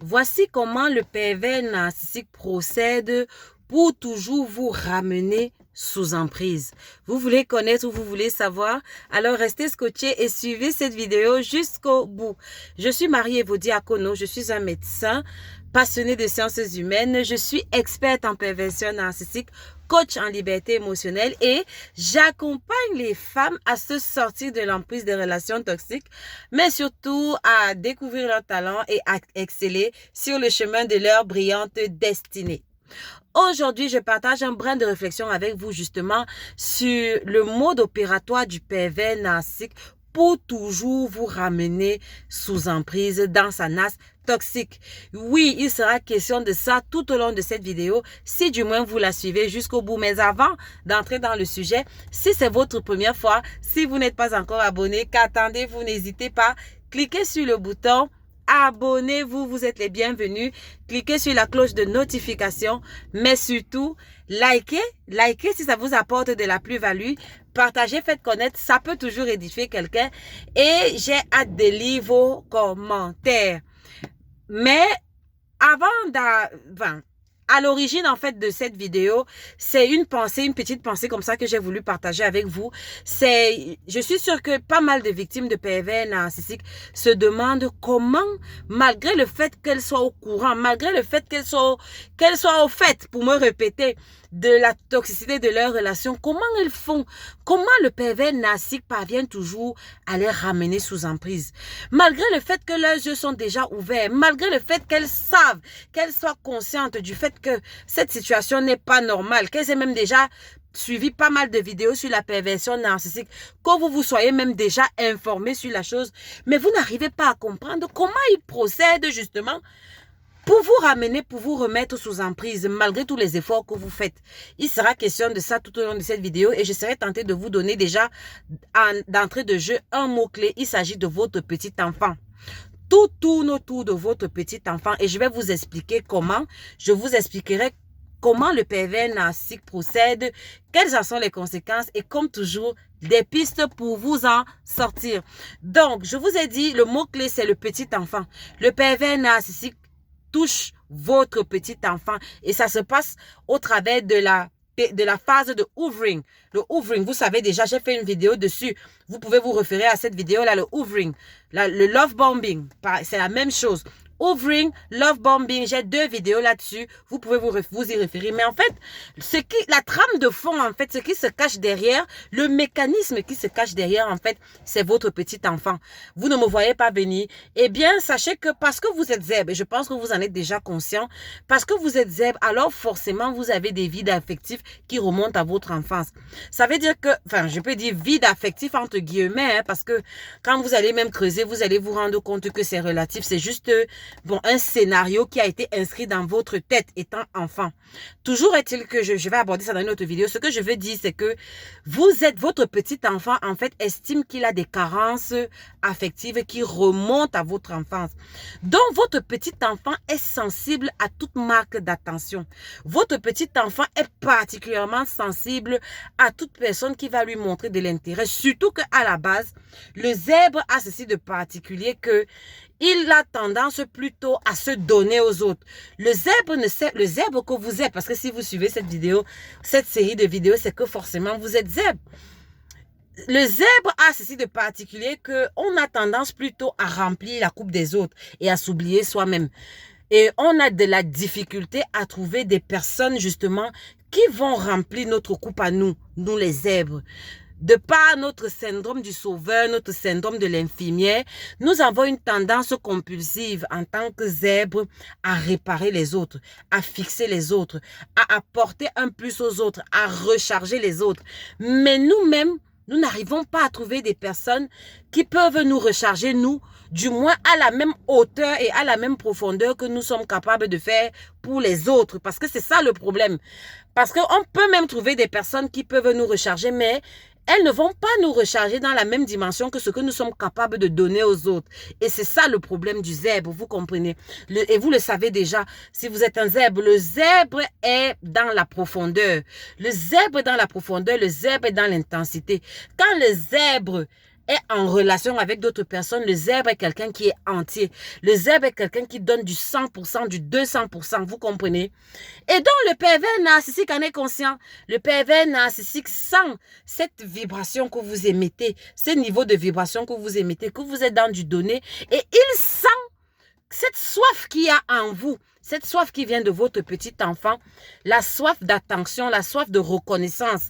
Voici comment le pervers narcissique procède pour toujours vous ramener sous emprise. Vous voulez connaître ou vous voulez savoir? Alors restez scotchés et suivez cette vidéo jusqu'au bout. Je suis Marie-Evaux Diacono, je suis un médecin passionné de sciences humaines, je suis experte en perversion narcissique, coach en liberté émotionnelle et j'accompagne les femmes à se sortir de l'emprise des relations toxiques, mais surtout à découvrir leurs talents et à exceller sur le chemin de leur brillante destinée. Aujourd'hui, je partage un brin de réflexion avec vous justement sur le mode opératoire du pervers narcissique pour toujours vous ramener sous emprise dans sa nasse toxique. Oui, il sera question de ça tout au long de cette vidéo, si du moins vous la suivez jusqu'au bout. Mais avant d'entrer dans le sujet, si c'est votre première fois, si vous n'êtes pas encore abonné, qu'attendez-vous, n'hésitez pas, cliquez sur le bouton abonnez-vous, vous êtes les bienvenus. Cliquez sur la cloche de notification, mais surtout, likez si ça vous apporte de la plus-value. Partagez, faites connaître, ça peut toujours édifier quelqu'un. Et j'ai hâte de lire vos commentaires. Mais à l'origine, en fait, de cette vidéo, c'est une petite pensée comme ça que j'ai voulu partager avec vous. Je suis sûre que pas mal de victimes de pervers narcissiques se demandent comment, malgré le fait qu'elles soient au courant, malgré le fait qu'elles soient au fait, pour me répéter, de la toxicité de leur relation, comment elles font? Comment le pervers narcissique parvient toujours à les ramener sous emprise? Malgré le fait que leurs yeux sont déjà ouverts, malgré le fait qu'elles savent, qu'elles soient conscientes du fait que cette situation n'est pas normale, qu'elles aient même déjà suivi pas mal de vidéos sur la perversion narcissique, que vous vous soyez même déjà informé sur la chose, mais vous n'arrivez pas à comprendre comment ils procèdent justement pour vous ramener, pour vous remettre sous emprise, malgré tous les efforts que vous faites. Il sera question de ça tout au long de cette vidéo et je serai tentée de vous donner déjà, d'entrée de jeu, un mot-clé. Il s'agit de votre petit enfant. Tout tourne autour de votre petit enfant et je vais vous expliquer comment. Je vous expliquerai comment le pervers narcissique procède, quelles en sont les conséquences et comme toujours, des pistes pour vous en sortir. Donc, je vous ai dit, le mot-clé, c'est le petit enfant. Le pervers narcissique touche votre petit enfant et ça se passe au travers de la phase de hoovering. Le hoovering, vous savez déjà, j'ai fait une vidéo dessus. Vous pouvez vous référer à cette vidéo-là, le hoovering. Le love bombing, c'est la même chose. Hoovering, love bombing, j'ai 2 vidéos là-dessus. Vous pouvez vous y référer. Mais en fait, la trame de fond, en fait, ce qui se cache derrière, le mécanisme qui se cache derrière, en fait, c'est votre petit enfant. Vous ne me voyez pas venir. Eh bien, sachez que parce que vous êtes zèbre, et je pense que vous en êtes déjà conscient, parce que vous êtes zèbre, alors forcément, vous avez des vides affectifs qui remontent à votre enfance. Ça veut dire que, je peux dire vide affectif entre guillemets, hein, parce que quand vous allez même creuser, vous allez vous rendre compte que c'est relatif, c'est juste un scénario qui a été inscrit dans votre tête étant enfant. Toujours est-il que je vais aborder ça dans une autre vidéo. Ce que je veux dire, c'est que votre petit enfant, en fait, estime qu'il a des carences affectives qui remontent à votre enfance. Donc, votre petit enfant est sensible à toute marque d'attention. Votre petit enfant est particulièrement sensible à toute personne qui va lui montrer de l'intérêt. Surtout qu'à la base, le zèbre a ceci de particulier que il a tendance plutôt à se donner aux autres. Le zèbre que vous êtes, parce que si vous suivez cette série de vidéos, c'est que forcément vous êtes zèbre. Le zèbre a ceci de particulier qu'on a tendance plutôt à remplir la coupe des autres et à s'oublier soi-même. Et on a de la difficulté à trouver des personnes justement qui vont remplir notre coupe à nous les zèbres. De par notre syndrome du sauveur, notre syndrome de l'infirmière, nous avons une tendance compulsive en tant que zèbre à réparer les autres, à fixer les autres, à apporter un plus aux autres, à recharger les autres. Mais nous-mêmes, nous n'arrivons pas à trouver des personnes qui peuvent nous recharger, nous, du moins à la même hauteur et à la même profondeur que nous sommes capables de faire pour les autres. Parce que c'est ça le problème. Parce qu'on peut même trouver des personnes qui peuvent nous recharger, mais elles ne vont pas nous recharger dans la même dimension que ce que nous sommes capables de donner aux autres. Et c'est ça le problème du zèbre, vous comprenez. Et vous le savez déjà, si vous êtes un zèbre, le zèbre est dans la profondeur. Le zèbre est dans la profondeur, le zèbre est dans l'intensité. Quand le zèbre est en relation avec d'autres personnes, le zèbre est quelqu'un qui est entier. Le zèbre est quelqu'un qui donne du 100%, du 200%, vous comprenez? Et donc, le pervers narcissique en est conscient. Le pervers narcissique sent cette vibration que vous émettez, ce niveau de vibration que vous émettez, que vous êtes dans du donné, et il sent cette soif qu'il y a en vous, cette soif qui vient de votre petit enfant, la soif d'attention, la soif de reconnaissance,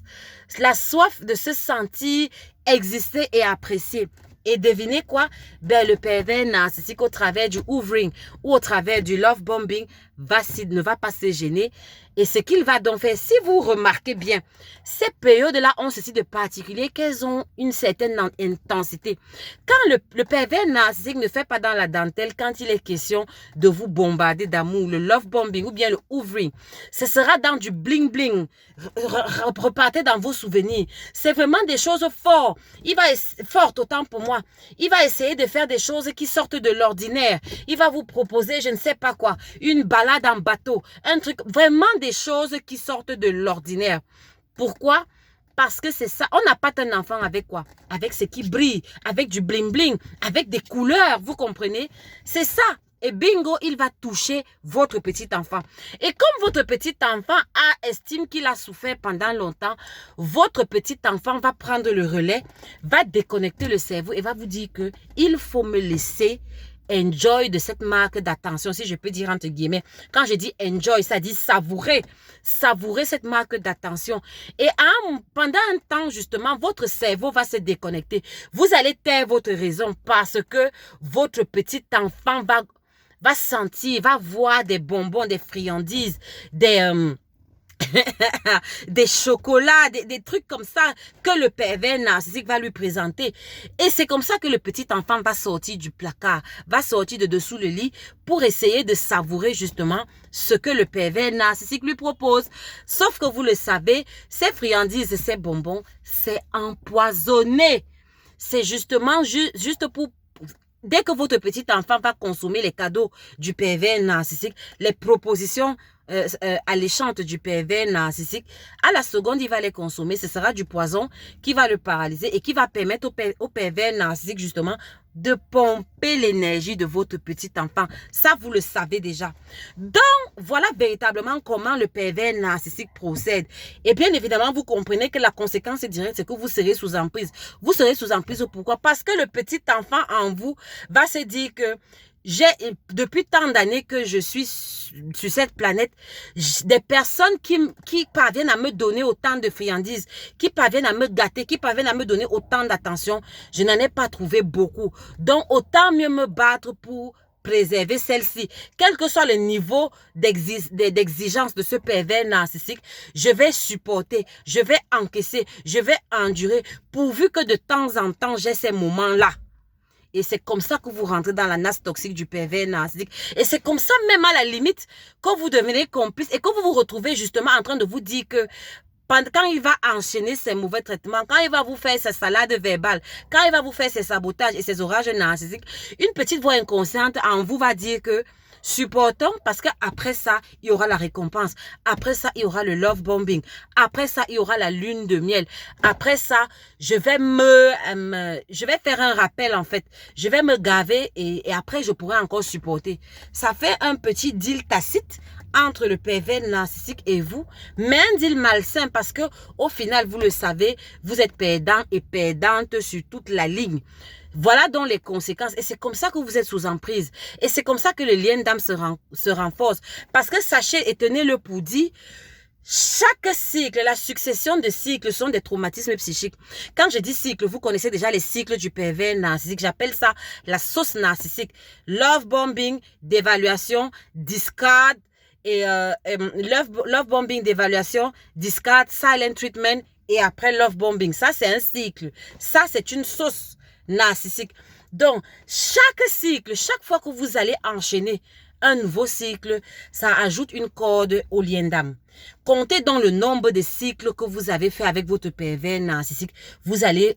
la soif de se sentir exister et apprécier. Et devinez quoi? Ben, le pervers narcissique au travers du hoovering ou au travers du love bombing ne va pas se gêner. Et ce qu'il va donc faire, si vous remarquez bien, ces périodes-là ont ceci de particulier qu'elles ont une certaine intensité. Quand le pervers narcissique ne fait pas dans la dentelle, quand il est question de vous bombarder d'amour, le love bombing ou bien le hoovering, ce sera dans du bling-bling. Repartez dans vos souvenirs. C'est vraiment des choses fortes. Fortes autant pour moi. Il va essayer de faire des choses qui sortent de l'ordinaire. Il va vous proposer, je ne sais pas quoi, une balade en bateau, un truc, vraiment des choses qui sortent de l'ordinaire. Pourquoi? Parce que c'est ça. On n'a pas un enfant avec quoi? Avec ce qui brille, avec du bling-bling, avec des couleurs, vous comprenez? C'est ça. Et bingo, il va toucher votre petit enfant. Et comme votre petit enfant estime qu'il a souffert pendant longtemps, votre petit enfant va prendre le relais, va déconnecter le cerveau et va vous dire que il faut me laisser enjoy de cette marque d'attention, si je peux dire entre guillemets. Quand je dis enjoy, ça dit savourer. Savourer cette marque d'attention. Et pendant un temps, justement, votre cerveau va se déconnecter. Vous allez taire votre raison parce que votre petit enfant va sentir, va voir des bonbons, des friandises, des chocolats, des trucs comme ça que le pervers narcissique va lui présenter. Et c'est comme ça que le petit enfant va sortir du placard, va sortir de dessous le lit pour essayer de savourer justement ce que le pervers narcissique lui propose. Sauf que vous le savez, ces friandises et ces bonbons, c'est empoisonné. C'est justement juste pour... Dès que votre petit enfant va consommer les cadeaux du pervers narcissique, les propositions alléchantes du pervers narcissique, à la seconde, il va les consommer. Ce sera du poison qui va le paralyser et qui va permettre au pervers narcissique, justement, de pomper l'énergie de votre petit enfant. Ça, vous le savez déjà. Donc, voilà véritablement comment le pervers narcissique procède. Et bien évidemment, vous comprenez que la conséquence directe, c'est que vous serez sous emprise. Vous serez sous emprise, pourquoi? Parce que le petit enfant en vous va se dire que depuis tant d'années que je suis sur cette planète, des personnes qui parviennent à me donner autant de friandises, qui parviennent à me gâter, qui parviennent à me donner autant d'attention, je n'en ai pas trouvé beaucoup. Donc, autant mieux me battre pour préserver celle-ci. Quel que soit le niveau d'exigence de ce pervers narcissique, je vais supporter, je vais encaisser, je vais endurer, pourvu que de temps en temps, j'ai ces moments-là. Et c'est comme ça que vous rentrez dans la nasse toxique du pervers narcissique. Et c'est comme ça, même à la limite, que vous devenez complice et que vous vous retrouvez justement en train de vous dire que quand il va enchaîner ses mauvais traitements, quand il va vous faire ses salades verbales, quand il va vous faire ses sabotages et ses orages narcissiques, une petite voix inconsciente en vous va dire que supportons parce qu'après ça, il y aura la récompense. Après ça, il y aura le love bombing. Après ça, il y aura la lune de miel. Après ça, je vais faire un rappel en fait. Je vais me gaver et après, je pourrai encore supporter. Ça fait un petit deal tacite entre le pervers narcissique et vous, mais un deal malsain parce que au final, vous le savez, vous êtes perdant et perdante sur toute la ligne. Voilà donc les conséquences. Et c'est comme ça que vous êtes sous emprise. Et c'est comme ça que le lien d'âme se renforce. Parce que sachez et tenez-le pour dit, chaque cycle, la succession de cycles sont des traumatismes psychiques. Quand je dis cycle, vous connaissez déjà les cycles du pervers narcissique. J'appelle ça la sauce narcissique. Love bombing, dévaluation, discard, et love bombing, d'évaluation, discard, silent treatment et après love bombing. Ça, c'est un cycle. Ça, c'est une sauce narcissique. Donc, chaque cycle, chaque fois que vous allez enchaîner un nouveau cycle, ça ajoute une corde au lien d'âme. Comptez donc le nombre de cycles que vous avez fait avec votre pervers narcissique. Vous allez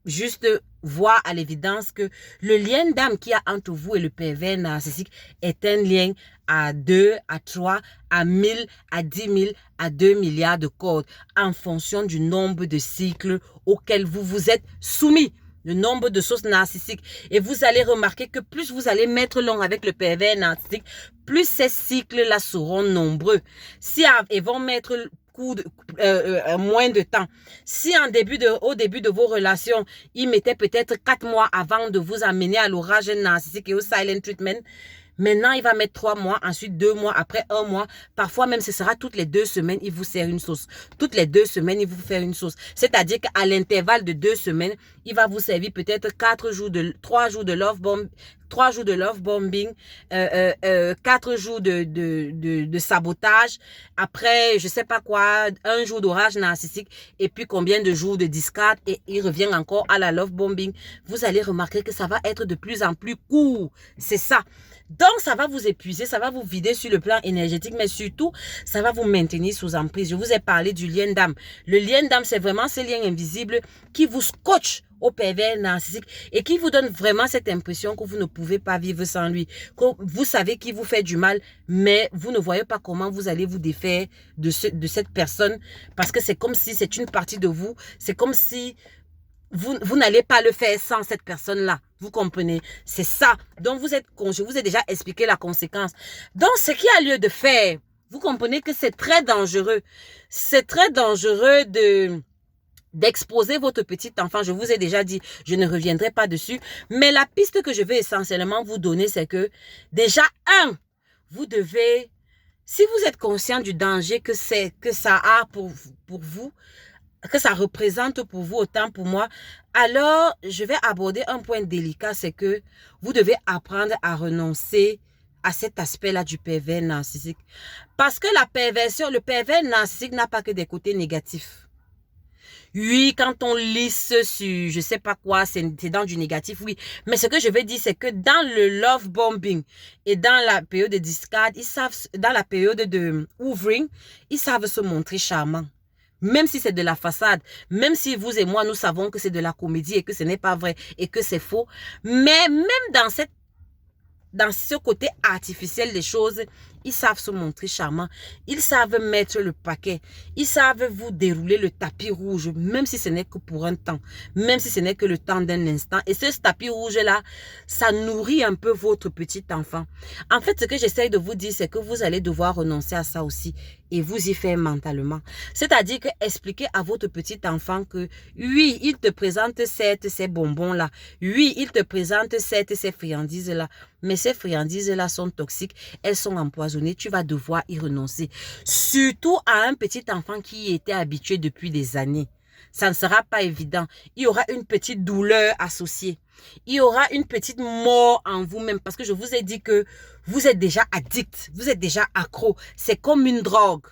juste voir à l'évidence que le lien d'âme qu'il y a entre vous et le pervers narcissique est un lien à 2, à 3, à 1000, à 10 000, à 2 milliards de cordes en fonction du nombre de cycles auxquels vous vous êtes soumis. le nombre de sources narcissiques. Et vous allez remarquer que plus vous allez mettre long avec le pervers narcissique, plus ces cycles-là seront nombreux. Si ils vont mettre moins de temps. Si au début de vos relations, ils mettaient peut-être 4 mois avant de vous amener à l'orage narcissique et au silent treatment, maintenant, il va mettre 3 mois, ensuite 2 mois, après 1 mois. Parfois même, ce sera toutes les 2 semaines, il vous sert une sauce. Toutes les 2 semaines, il vous fait une sauce. C'est-à-dire qu'à l'intervalle de 2 semaines, il va vous servir peut-être 3 jours de love bomb, 3 jours de love bombing, 4 jours de sabotage, après, je sais pas quoi, 1 jour d'orage narcissique, et puis combien de jours de discard, et il revient encore à la love bombing. Vous allez remarquer que ça va être de plus en plus court. C'est ça. Donc, ça va vous épuiser, ça va vous vider sur le plan énergétique, mais surtout, ça va vous maintenir sous emprise. Je vous ai parlé du lien d'âme. Le lien d'âme, c'est vraiment ce lien invisible qui vous scotche au pervers narcissique et qui vous donne vraiment cette impression que vous ne pouvez pas vivre sans lui. Que vous savez qu'il vous fait du mal, mais vous ne voyez pas comment vous allez vous défaire de cette personne parce que c'est comme si c'est une partie de vous. C'est comme si vous n'allez pas le faire sans cette personne-là. Vous comprenez? C'est ça. Donc, je vous ai déjà expliqué la conséquence. Donc, ce qu'il y a lieu de faire, vous comprenez que c'est très dangereux. C'est très dangereux d'exposer votre petit enfant. Je vous ai déjà dit, je ne reviendrai pas dessus. Mais la piste que je vais essentiellement vous donner, c'est que déjà, vous devez, si vous êtes conscient du danger que ça a pour vous, que ça représente pour vous autant pour moi, alors je vais aborder un point délicat, c'est que vous devez apprendre à renoncer à cet aspect-là du pervers narcissique. Parce que la perversion, le pervers narcissique n'a pas que des côtés négatifs. Oui, quand on lisse sur je sais pas quoi, c'est dans du négatif, oui. Mais ce que je veux dire, c'est que dans le love bombing et dans la période de discard, dans la période de hoovering, ils savent se montrer charmants. Même si c'est de la façade, même si vous et moi, nous savons que c'est de la comédie et que ce n'est pas vrai et que c'est faux. Mais même dans ce côté artificiel des choses, ils savent se montrer charmants. Ils savent mettre le paquet. Ils savent vous dérouler le tapis rouge, même si ce n'est que pour un temps. Même si ce n'est que le temps d'un instant. Et ce tapis rouge-là, ça nourrit un peu votre petit enfant. En fait, ce que j'essaye de vous dire, c'est que vous allez devoir renoncer à ça aussi et vous y faire mentalement. C'est-à-dire que expliquez à votre petit enfant que oui, il te présente certes ces bonbons-là. Oui, il te présente certes ces friandises-là. Mais ces friandises-là sont toxiques. Elles sont empoisonnées. Tu vas devoir y renoncer. Surtout à un petit enfant qui y était habitué depuis des années. Ça ne sera pas évident. Il y aura une petite douleur associée. Il y aura une petite mort en vous-même parce que je vous ai dit que vous êtes déjà addict. Vous êtes déjà accro. C'est comme une drogue.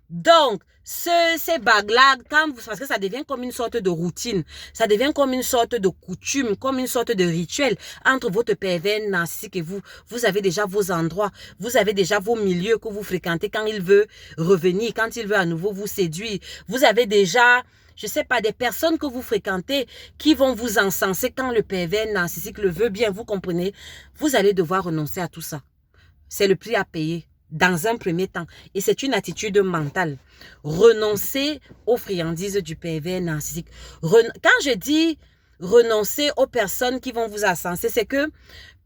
Donc, ces bagues-là, parce que ça devient comme une sorte de routine, ça devient comme une sorte de coutume, comme une sorte de rituel entre votre pervers narcissique et vous. Vous avez déjà vos endroits, vous avez déjà vos milieux que vous fréquentez quand il veut revenir, quand il veut à nouveau vous séduire. Vous avez déjà, je sais pas, des personnes que vous fréquentez qui vont vous encenser quand le pervers narcissique le veut bien, vous comprenez? Vous allez devoir renoncer à tout ça. C'est le prix à payer. Dans un premier temps. Et c'est une attitude mentale. Renoncer aux friandises du pervers narcissique. Quand je dis renoncer aux personnes qui vont vous encenser, c'est que,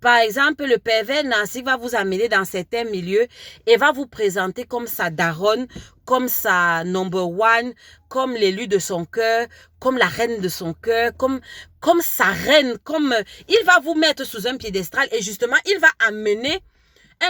par exemple, le pervers narcissique va vous amener dans certains milieux et va vous présenter comme sa daronne, comme sa number one, comme l'élu de son cœur, comme la reine de son cœur, comme sa reine, il va vous mettre sous un piédestal et justement, il va amener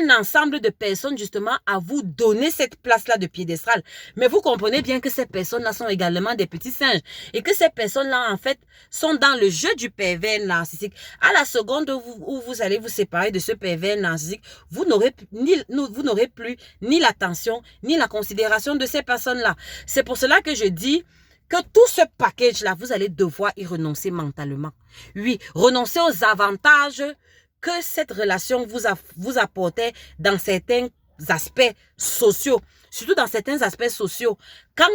un ensemble de personnes justement à vous donner cette place-là de piédestal. Mais vous comprenez bien que ces personnes-là sont également des petits singes et que ces personnes-là, en fait, sont dans le jeu du pervers narcissique. À la seconde où vous allez vous séparer de ce pervers narcissique, vous n'aurez plus ni l'attention ni la considération de ces personnes-là. C'est pour cela que je dis que tout ce package-là, vous allez devoir y renoncer mentalement. Oui, renoncer aux avantages que cette relation vous apportait dans certains aspects sociaux, surtout dans certains aspects sociaux. Quand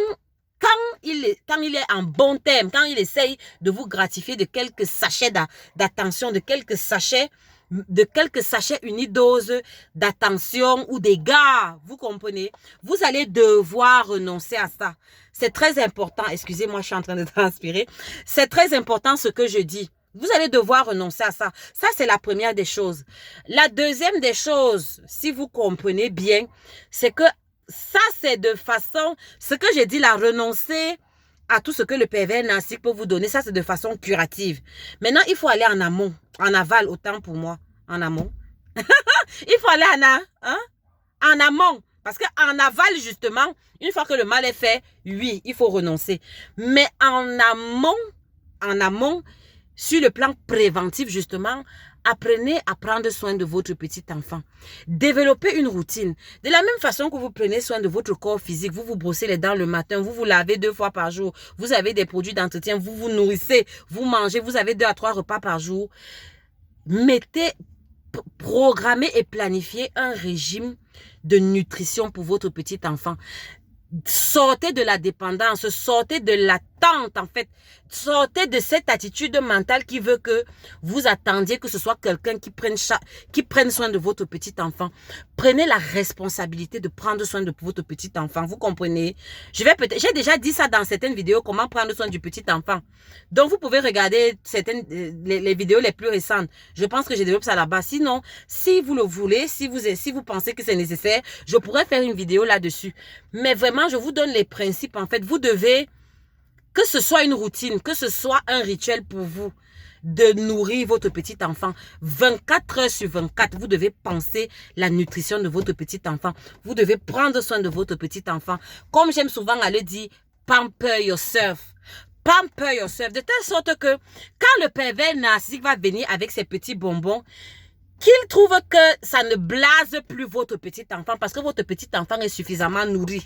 il est en bon terme, quand il essaye de vous gratifier de quelques sachets d'attention, de quelques sachets unidoses d'attention ou d'égards, vous comprenez? Vous allez devoir renoncer à ça. C'est très important. Excusez-moi, je suis en train de transpirer. C'est très important ce que je dis. Vous allez devoir renoncer à ça. Ça, c'est la première des choses. La deuxième des choses, si vous comprenez bien, c'est que ça, c'est de façon, ce que j'ai dit là, renoncer à tout ce que le PV narcissique peut vous donner, ça, c'est de façon curative. Maintenant, il faut aller en amont, en aval, autant pour moi, en amont. Il faut aller en amont. Parce qu'en aval, justement, une fois que le mal est fait, oui, il faut renoncer. Mais en amont, sur le plan préventif, justement, apprenez à prendre soin de votre petit enfant. Développez une routine. De la même façon que vous prenez soin de votre corps physique, vous vous brossez les dents le matin, vous vous lavez 2 fois par jour, vous avez des produits d'entretien, vous vous nourrissez, vous mangez, vous avez 2 à 3 repas par jour. Programmez et planifiez un régime de nutrition pour votre petit enfant. Sortez de la dépendance, sortez de l'attente en fait, sortez de cette attitude mentale qui veut que vous attendiez que ce soit quelqu'un qui prenne soin de votre petit enfant. Prenez la responsabilité de prendre soin de votre petit enfant, vous comprenez? J'ai déjà dit ça dans certaines vidéos, comment prendre soin du petit enfant. Donc vous pouvez regarder les vidéos les plus récentes. Je pense que je développe ça là-bas. Sinon, si vous le voulez, si vous pensez que c'est nécessaire, je pourrais faire une vidéo là-dessus. Mais vraiment, je vous donne les principes. En fait, vous devez, que ce soit une routine, que ce soit un rituel pour vous, de nourrir votre petit enfant. 24 heures sur 24, vous devez penser la nutrition de votre petit enfant. Vous devez prendre soin de votre petit enfant. Comme j'aime souvent à le dire, pamper yourself. Pamper yourself. De telle sorte que quand le pervers narcissique va venir avec ses petits bonbons, qu'il trouve que ça ne blase plus votre petit enfant parce que votre petit enfant est suffisamment nourri.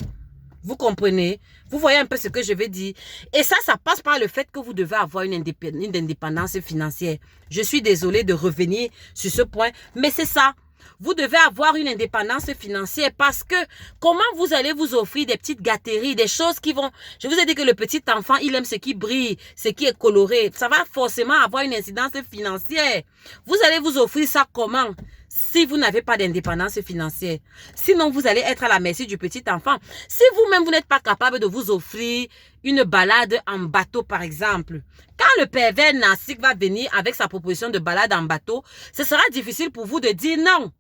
Vous comprenez? Vous voyez un peu ce que je veux dire? Et ça passe par le fait que vous devez avoir une indépendance financière. Je suis désolée de revenir sur ce point, mais c'est ça. Vous devez avoir une indépendance financière parce que comment vous allez vous offrir des petites gâteries, des choses qui vont... Je vous ai dit que le petit enfant, il aime ce qui brille, ce qui est coloré. Ça va forcément avoir une incidence financière. Vous allez vous offrir ça comment? Si vous n'avez pas d'indépendance financière. Sinon, vous allez être à la merci du petit enfant. Si vous-même, vous n'êtes pas capable de vous offrir une balade en bateau, par exemple. Quand le pervers narcissique va venir avec sa proposition de balade en bateau, ce sera difficile pour vous de dire non.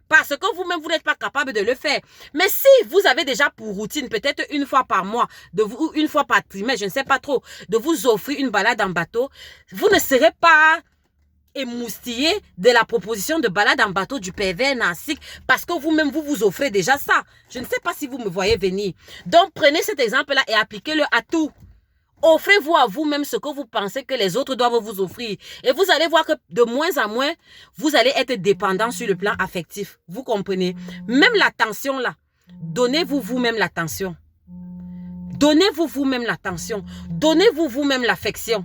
Parce que vous-même, vous n'êtes pas capable de le faire. Mais si vous avez déjà pour routine, peut-être une fois par mois, ou une fois par trimestre, je ne sais pas trop, de vous offrir une balade en bateau, vous ne serez pas émoustillé de la proposition de balade en bateau du pervers narcissique parce que vous-même, vous vous offrez déjà ça. Je ne sais pas si vous me voyez venir. Donc, prenez cet exemple-là et appliquez-le à tout. Offrez-vous à vous-même ce que vous pensez que les autres doivent vous offrir. Et vous allez voir que de moins en moins, vous allez être dépendant sur le plan affectif. Vous comprenez? Même l'attention là, donnez-vous vous-même l'attention. Donnez-vous vous-même l'attention. Donnez-vous vous-même l'affection.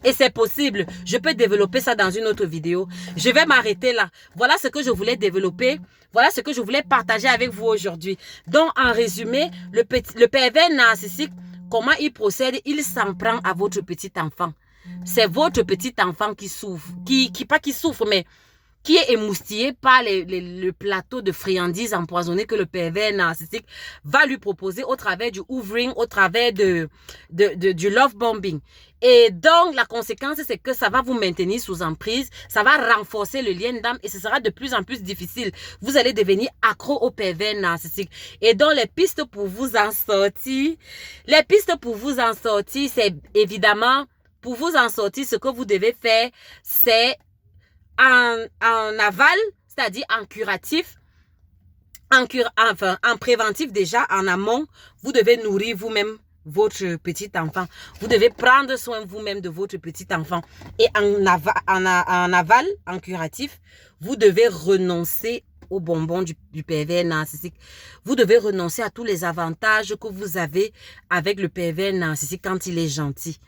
Et c'est possible. Je peux développer ça dans une autre vidéo. Je vais m'arrêter là. Voilà ce que je voulais développer. Voilà ce que je voulais partager avec vous aujourd'hui. Donc, en résumé, le pervers narcissique, comment il procède? Il s'en prend à votre petit enfant. C'est votre petit enfant qui souffre. Pas qui souffre, mais qui est émoustillé par le plateau de friandises empoisonnées que le pervers narcissique va lui proposer au travers du hoovering, au travers du love bombing. Et donc, la conséquence, c'est que ça va vous maintenir sous emprise, ça va renforcer le lien d'âme et ce sera de plus en plus difficile. Vous allez devenir accro au pervers narcissique. Et donc, les pistes pour vous en sortir, c'est évidemment, pour vous en sortir, ce que vous devez faire, c'est en aval, c'est-à-dire en curatif, en préventif déjà, en amont, vous devez nourrir vous-même votre petit enfant. Vous devez prendre soin vous-même de votre petit enfant. Et en aval, en curatif, vous devez renoncer aux bonbons du pervers narcissique. Vous devez renoncer à tous les avantages que vous avez avec le pervers narcissique quand il est gentil.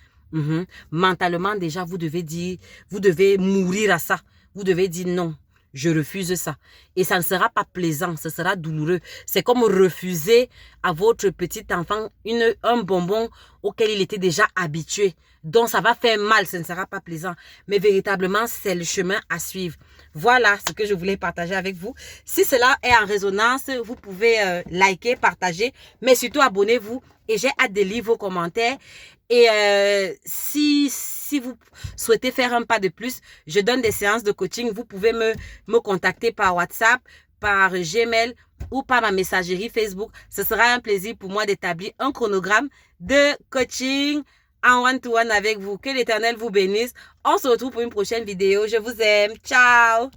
Mentalement, déjà, vous devez mourir à ça. Vous devez dire non, je refuse ça. Et ça ne sera pas plaisant, ce sera douloureux. C'est comme refuser à votre petit enfant un bonbon auquel il était déjà habitué. Donc ça va faire mal, ce ne sera pas plaisant. Mais véritablement, c'est le chemin à suivre. Voilà ce que je voulais partager avec vous. Si cela est en résonance, vous pouvez liker, partager, mais surtout abonnez-vous. Et j'ai hâte de lire vos commentaires. Et si si vous souhaitez faire un pas de plus, je donne des séances de coaching. Vous pouvez me contacter par WhatsApp, par Gmail ou par ma messagerie Facebook. Ce sera un plaisir pour moi d'établir un chronogramme de coaching en one-to-one avec vous. Que l'Éternel vous bénisse. On se retrouve pour une prochaine vidéo. Je vous aime. Ciao!